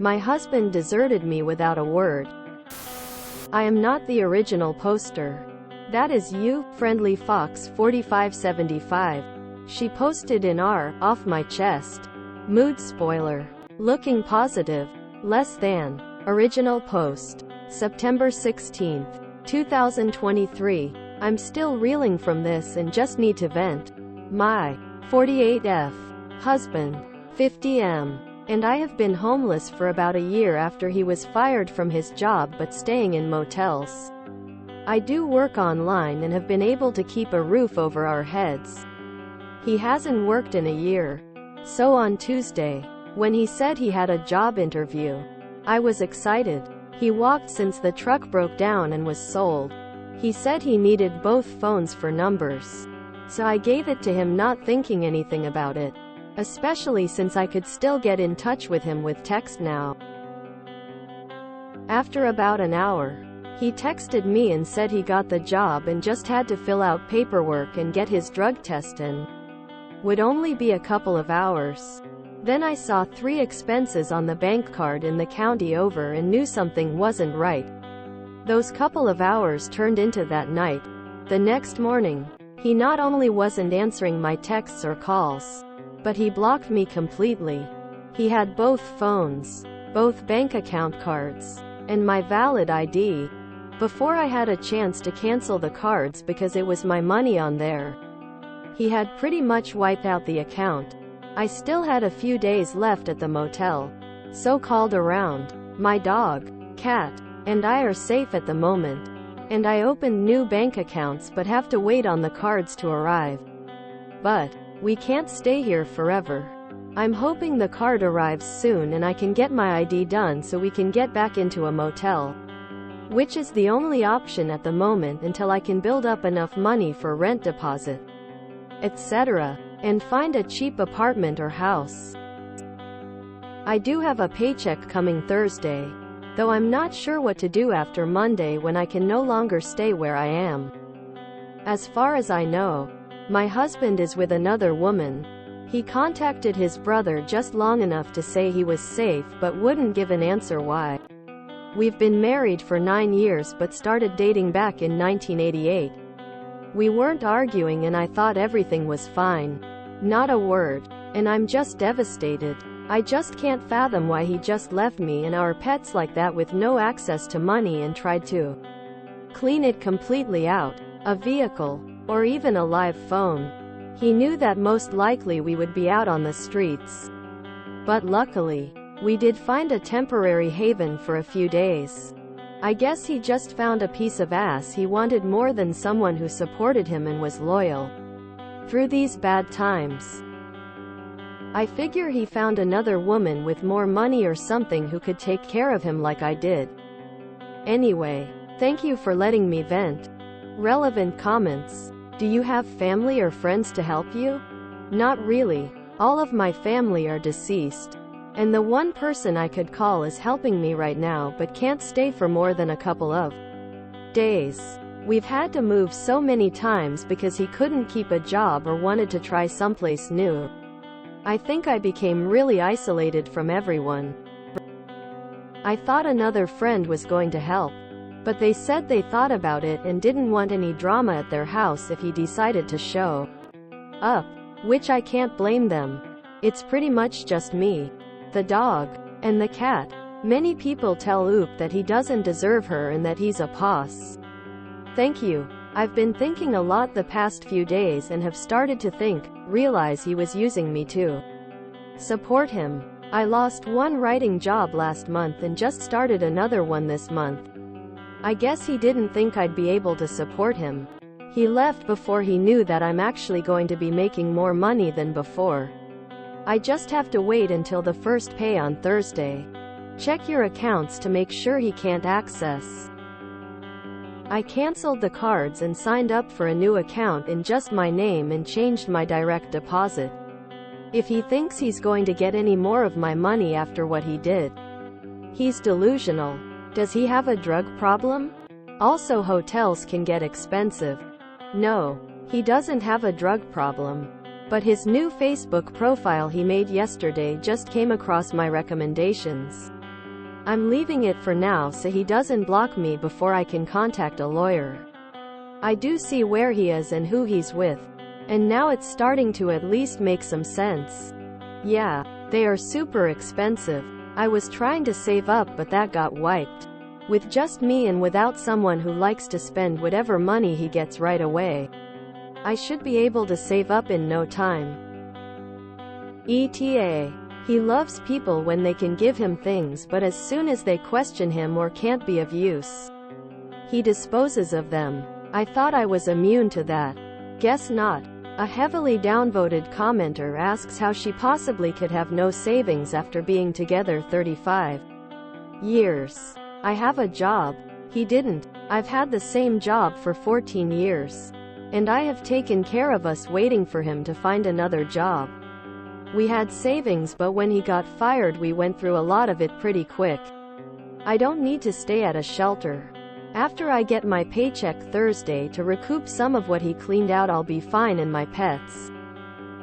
My husband deserted me without a word. I am not the original poster. That is you, Friendly Fox 4575. She posted in r, off my chest. Mood spoiler. Looking positive. Less than. Original post. September 16, 2023. I'm still reeling from this and just need to vent. My 48F husband, 50M, and I have been homeless for about a year after he was fired from his job but staying in motels. I do work online and have been able to keep a roof over our heads. He hasn't worked in a year. So on Tuesday, when he said he had a job interview, I was excited. He walked since the truck broke down and was sold. He said he needed both phones for numbers. So I gave it to him, not thinking anything about it, especially since I could still get in touch with him with text now. After about an hour, he texted me and said he got the job and just had to fill out paperwork and get his drug test in. Would only be a couple of hours. Then I saw 3 expenses on the bank card in the county over and knew something wasn't right. Those couple of hours turned into that night. The next morning, he not only wasn't answering my texts or calls, but he blocked me completely. He had both phones, both bank account cards, and my valid ID. Before I had a chance to cancel the cards because it was my money on there, he had pretty much wiped out the account. I still had a few days left at the motel, so called around. My dog, cat, and I are safe at the moment, and I opened new bank accounts but have to wait on the cards to arrive. But we can't stay here forever. I'm hoping the card arrives soon and I can get my ID done so we can get back into a motel, which is the only option at the moment until I can build up enough money for rent deposit, etc., and find a cheap apartment or house. I do have a paycheck coming Thursday, though I'm not sure what to do after Monday when I can no longer stay where I am. As far as I know, my husband is with another woman. He contacted his brother just long enough to say he was safe but wouldn't give an answer why. We've been married for 9 years but started dating back in 1988. We weren't arguing and I thought everything was fine. Not a word. And I'm just devastated. I just can't fathom why he just left me and our pets like that with no access to money and tried to clean it completely out. A vehicle, or even a live phone. He knew that most likely we would be out on the streets. But luckily, we did find a temporary haven for a few days. I guess he just found a piece of ass he wanted more than someone who supported him and was loyal through these bad times. I figure he found another woman with more money or something who could take care of him like I did. Anyway, thank you for letting me vent. Relevant comments. Do you have family or friends to help you? Not really. All of my family are deceased. And the one person I could call is helping me right now but can't stay for more than a couple of days. We've had to move so many times because he couldn't keep a job or wanted to try someplace new. I think I became really isolated from everyone. I thought another friend was going to help, but they said they thought about it and didn't want any drama at their house if he decided to show up, which I can't blame them. It's pretty much just me, the dog, and the cat. Many people tell Oop that he doesn't deserve her and that he's a poss. Thank you. I've been thinking a lot the past few days and have started to realize he was using me to support him. I lost one writing job last month and just started another one this month. I guess he didn't think I'd be able to support him. He left before he knew that I'm actually going to be making more money than before. I just have to wait until the first pay on Thursday. Check your accounts to make sure he can't access. I canceled the cards and signed up for a new account in just my name and changed my direct deposit. If he thinks he's going to get any more of my money after what he did, he's delusional. Does he have a drug problem? Also, hotels can get expensive. No, he doesn't have a drug problem. But his new Facebook profile he made yesterday just came across my recommendations. I'm leaving it for now so he doesn't block me before I can contact a lawyer. I do see where he is and who he's with, and now it's starting to at least make some sense. Yeah, they are super expensive. I was trying to save up, but that got wiped. With just me and without someone who likes to spend whatever money he gets right away. I should be able to save up in no time. ETA. He loves people when they can give him things, but as soon as they question him or can't be of use, he disposes of them. I thought I was immune to that. Guess not. A heavily downvoted commenter asks how she possibly could have no savings after being together 35 years. I have a job. He didn't. I've had the same job for 14 years. And I have taken care of us waiting for him to find another job. We had savings, but when he got fired we went through a lot of it pretty quick. I don't need to stay at a shelter. After I get my paycheck Thursday to recoup some of what he cleaned out, I'll be fine, and my pets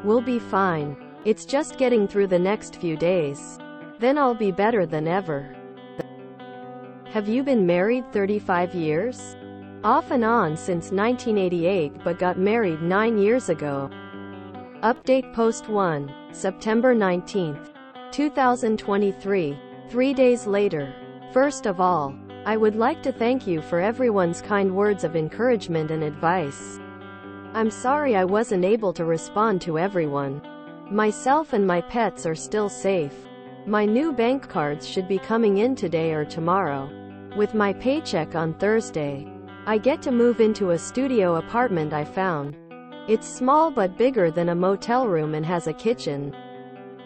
will be fine. It's just getting through the next few days. Then I'll be better than ever. Have you been married 35 years? Off and on since 1988, but got married 9 years ago. Update post 1, September 19th, 2023. 3 days later. First of all, I would like to thank you for everyone's kind words of encouragement and advice. I'm sorry I wasn't able to respond to everyone. Myself and my pets are still safe. My new bank cards should be coming in today or tomorrow. With my paycheck on Thursday, I get to move into a studio apartment I found. It's small but bigger than a motel room and has a kitchen.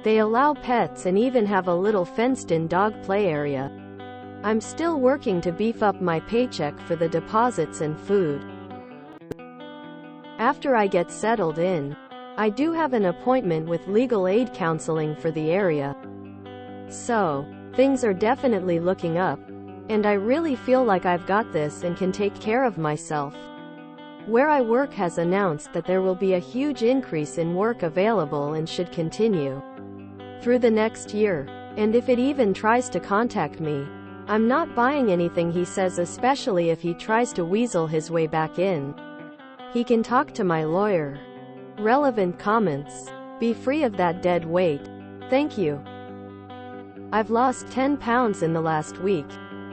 They allow pets and even have a little fenced-in dog play area. I'm still working to beef up my paycheck for the deposits and food. After I get settled in, I do have an appointment with legal aid counseling for the area. So, things are definitely looking up, and I really feel like I've got this and can take care of myself. Where I work has announced that there will be a huge increase in work available and should continue through the next year. And if it even tries to contact me, I'm not buying anything he says, especially if he tries to weasel his way back in. He can talk to my lawyer. Relevant comments. Be free of that dead weight. Thank you. I've lost 10 pounds in the last week,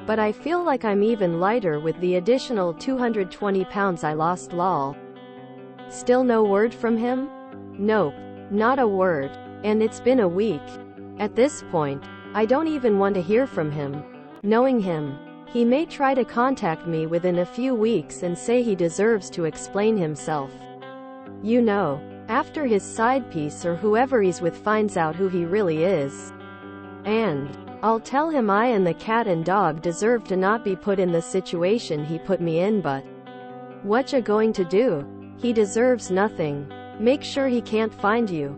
but I feel like I'm even lighter with the additional 220 pounds I lost. Lol. Still no word from him? Nope. Not a word. And it's been a week. At this point, I don't even want to hear from him. Knowing him, he may try to contact me within a few weeks and say he deserves to explain himself. You know, after his side piece or whoever he's with finds out who he really is. And I'll tell him I and the cat and dog deserve to not be put in the situation he put me in, but what you going to do? He deserves nothing. Make sure he can't find you.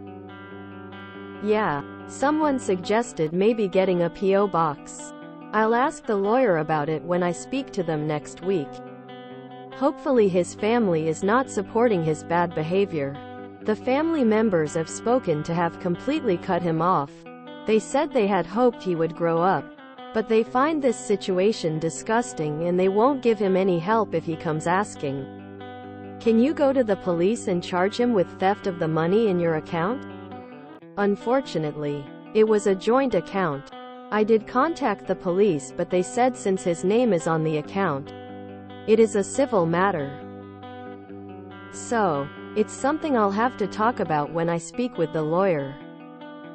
Yeah, someone suggested maybe getting a P.O. box. I'll ask the lawyer about it when I speak to them next week. Hopefully his family is not supporting his bad behavior. The family members have spoken to have completely cut him off. They said they had hoped he would grow up, but they find this situation disgusting and they won't give him any help if he comes asking. Can you go to the police and charge him with theft of the money in your account? Unfortunately, it was a joint account. I did contact the police, but they said since his name is on the account, it is a civil matter. So, it's something I'll have to talk about when I speak with the lawyer.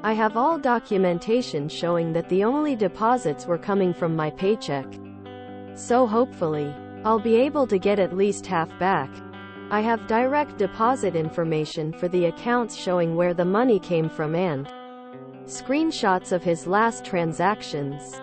I have all documentation showing that the only deposits were coming from my paycheck. So hopefully, I'll be able to get at least half back. I have direct deposit information for the accounts showing where the money came from and screenshots of his last transactions.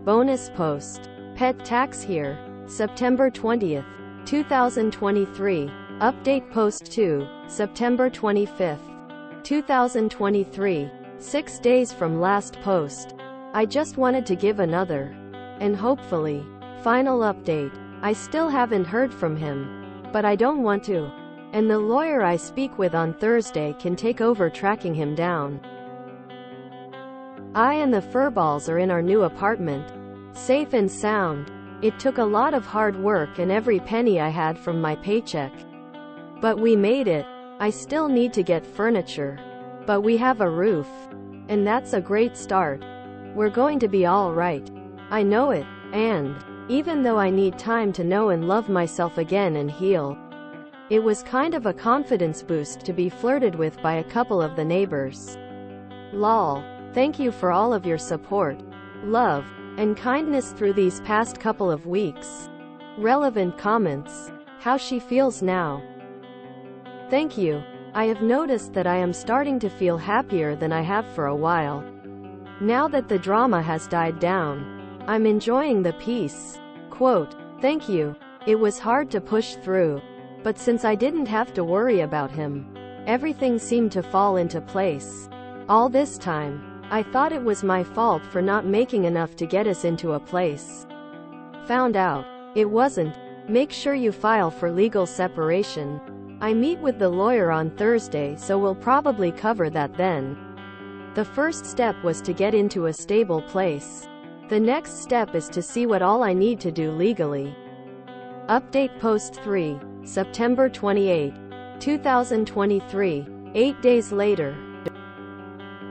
Bonus post. Pet tax here. September 20th, 2023. Update post 2, September 25th, 2023. 6 days from last post. I just wanted to give another, and hopefully, final update. I still haven't heard from him, but I don't want to. And the lawyer I speak with on Thursday can take over tracking him down. I and the furballs are in our new apartment. safe and sound. It took a lot of hard work and every penny I had from my paycheck. But we made it. I still need to get furniture. But we have a roof. And that's a great start. We're going to be all right. I know it. And even though I need time to know and love myself again and heal. It was kind of a confidence boost to be flirted with by a couple of the neighbors. Lol. Thank you for all of your support, love, and kindness through these past couple of weeks. Relevant comments. How she feels now. Thank you. I have noticed that I am starting to feel happier than I have for a while. Now that the drama has died down, I'm enjoying the peace. Quote, thank you. It was hard to push through. But since I didn't have to worry about him, everything seemed to fall into place. All this time, I thought it was my fault for not making enough to get us into a place. Found out, it wasn't. Make sure you file for legal separation. I meet with the lawyer on Thursday, so we'll probably cover that then. The first step was to get into a stable place. The next step is to see what all I need to do legally. Update Post 3, September 28, 2023, 8 days later.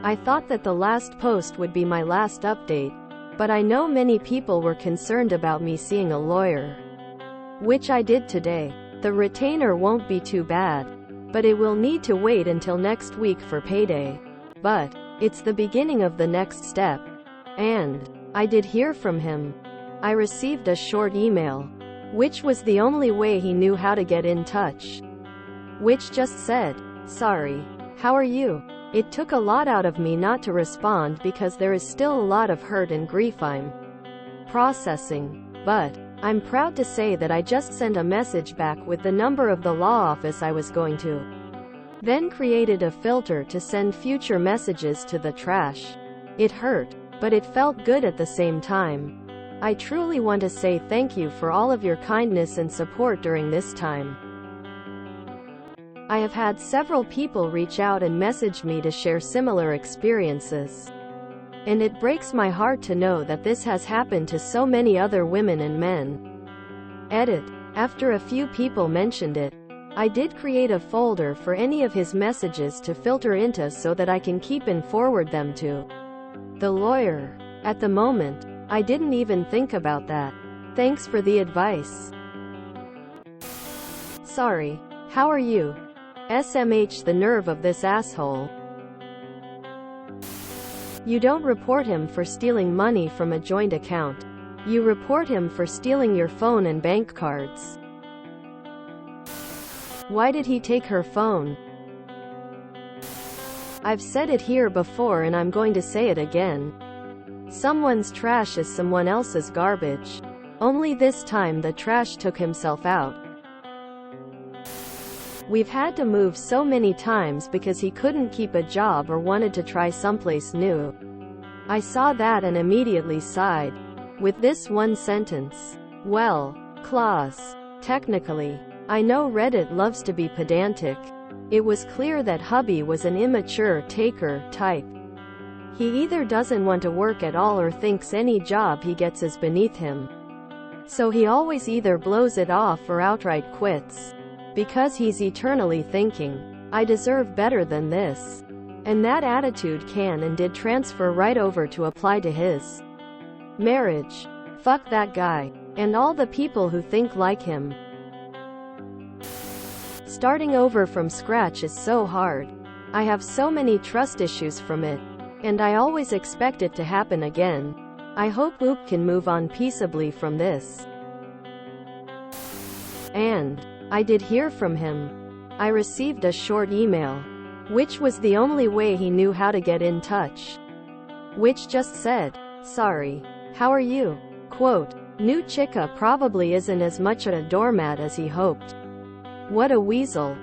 I thought that the last post would be my last update, but I know many people were concerned about me seeing a lawyer. Which I did today. The retainer won't be too bad, but it will need to wait until next week for payday. But it's the beginning of the next step. And I did hear from him. I received a short email, which was the only way he knew how to get in touch. Which just said, sorry, how are you? It took a lot out of me not to respond because there is still a lot of hurt and grief I'm processing. But I'm proud to say that I just sent a message back with the number of the law office I was going to. Then created a filter to send future messages to the trash. It hurt, but it felt good at the same time. I truly want to say thank you for all of your kindness and support during this time. I have had several people reach out and message me to share similar experiences. And it breaks my heart to know that this has happened to so many other women and men. Edit. After a few people mentioned it, I did create a folder for any of his messages to filter into so that I can keep and forward them to the lawyer. At the moment, I didn't even think about that. Thanks for the advice. Sorry. How are you? SMH, the nerve of this asshole. You don't report him for stealing money from a joint account. You report him for stealing your phone and bank cards. Why did he take her phone? I've said it here before and I'm going to say it again. Someone's trash is someone else's garbage. Only this time the trash took himself out. We've had to move so many times because he couldn't keep a job or wanted to try someplace new. I saw that and immediately sighed. With this one sentence. Well, clause. Technically. I know Reddit loves to be pedantic. It was clear that hubby was an immature taker type. He either doesn't want to work at all or thinks any job he gets is beneath him. So he always either blows it off or outright quits. Because he's eternally thinking, I deserve better than this. And that attitude can and did transfer right over to apply to his marriage. Fuck that guy. And all the people who think like him. Starting over from scratch is so hard. I have so many trust issues from it. And I always expect it to happen again. I hope Oop can move on peaceably from this. And I did hear from him. I received a short email, which was the only way he knew how to get in touch. Which just said, sorry. How are you? Quote, new chica probably isn't as much a doormat as he hoped. What a weasel.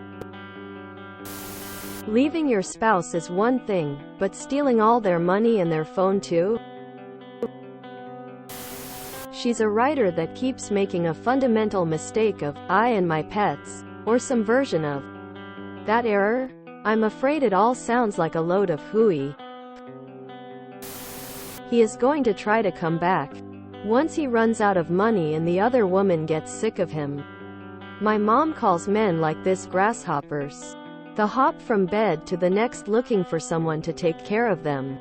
Leaving your spouse is one thing, but stealing all their money and their phone too? She's a writer that keeps making a fundamental mistake of, I and my pets, or some version of that error? I'm afraid it all sounds like a load of hooey. He is going to try to come back. Once he runs out of money and the other woman gets sick of him. My mom calls men like this grasshoppers. They hop from bed to the next looking for someone to take care of them.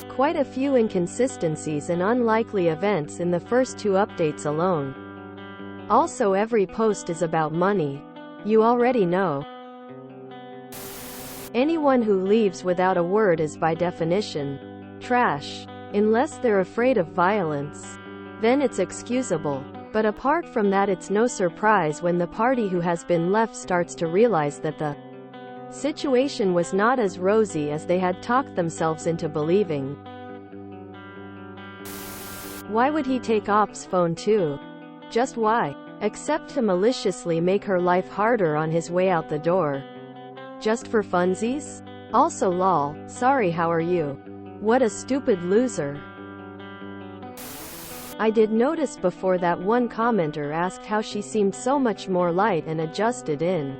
Quite a few inconsistencies and unlikely events in the first 2 updates alone. Also, every post is about money. You already know. Anyone who leaves without a word is by definition trash. Unless they're afraid of violence, then it's excusable. But apart from that, it's no surprise when the party who has been left starts to realize that the situation was not as rosy as they had talked themselves into believing. Why would he take Op's phone too? Just why? Except to maliciously make her life harder on his way out the door. Just for funsies? Also lol, sorry, how are you? What a stupid loser. I did notice before that one commenter asked how she seemed so much more light and adjusted in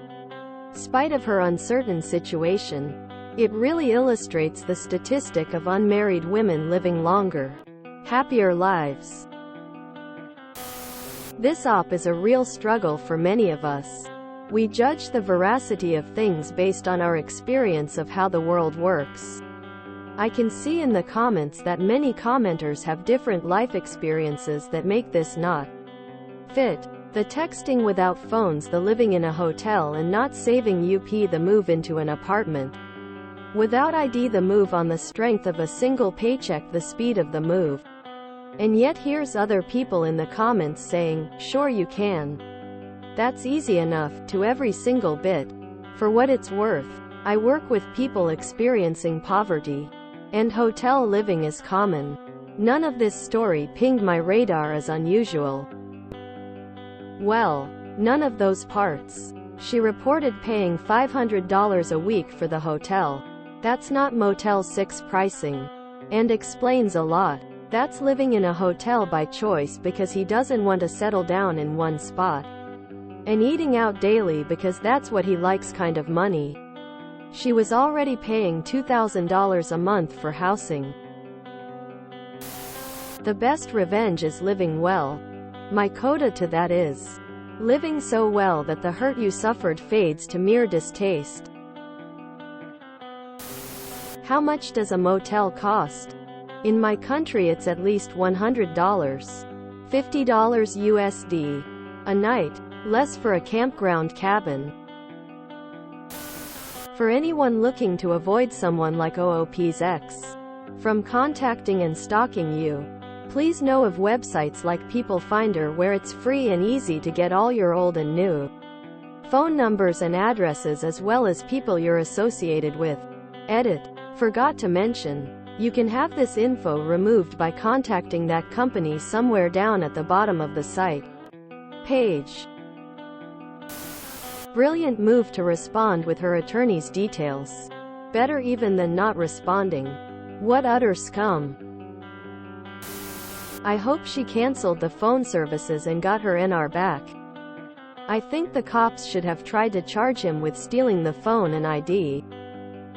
spite of her uncertain situation. It really illustrates the statistic of unmarried women living longer, happier lives. This op is a real struggle for many of us. We judge the veracity of things based on our experience of how the world works. I can see in the comments that many commenters have different life experiences that make this not fit. The texting without phones, the living in a hotel and not saving up the move into an apartment without ID, the move on the strength of a single paycheck, the speed of the move. And yet here's other people in the comments saying, sure you can. That's easy enough, to every single bit. For what it's worth, I work with people experiencing poverty, and hotel living is common. None of this story pinged my radar as unusual. Well, none of those parts. She reported paying $500 a week for the hotel. That's not Motel 6 pricing. And explains a lot. That's living in a hotel by choice because he doesn't want to settle down in one spot. And eating out daily because that's what he likes kind of money. She was already paying $2,000 a month for housing. The best revenge is living well. My coda to that is living so well that the hurt you suffered fades to mere distaste. How much does a motel cost? In my country it's at least $100, $50 USD a night, less for a campground cabin. For anyone looking to avoid someone like OOP's ex from contacting and stalking you, please know of websites like People Finder where it's free and easy to get all your old and new phone numbers and addresses as well as people you're associated with. Edit. Forgot to mention, you can have this info removed by contacting that company somewhere down at the bottom of the site page. Brilliant move to respond with her attorney's details. Better even than not responding. What utter scum. I hope she cancelled the phone services and got her NR back. I think the cops should have tried to charge him with stealing the phone and ID.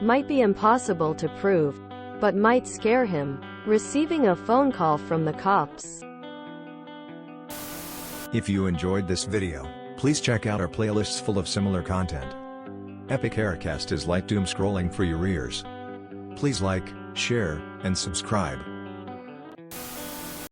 Might be impossible to prove, but might scare him. Receiving a phone call from the cops. If you enjoyed this video, please check out our playlists full of similar content. Epic Aircast is like doom scrolling for your ears. Please like, share, and subscribe.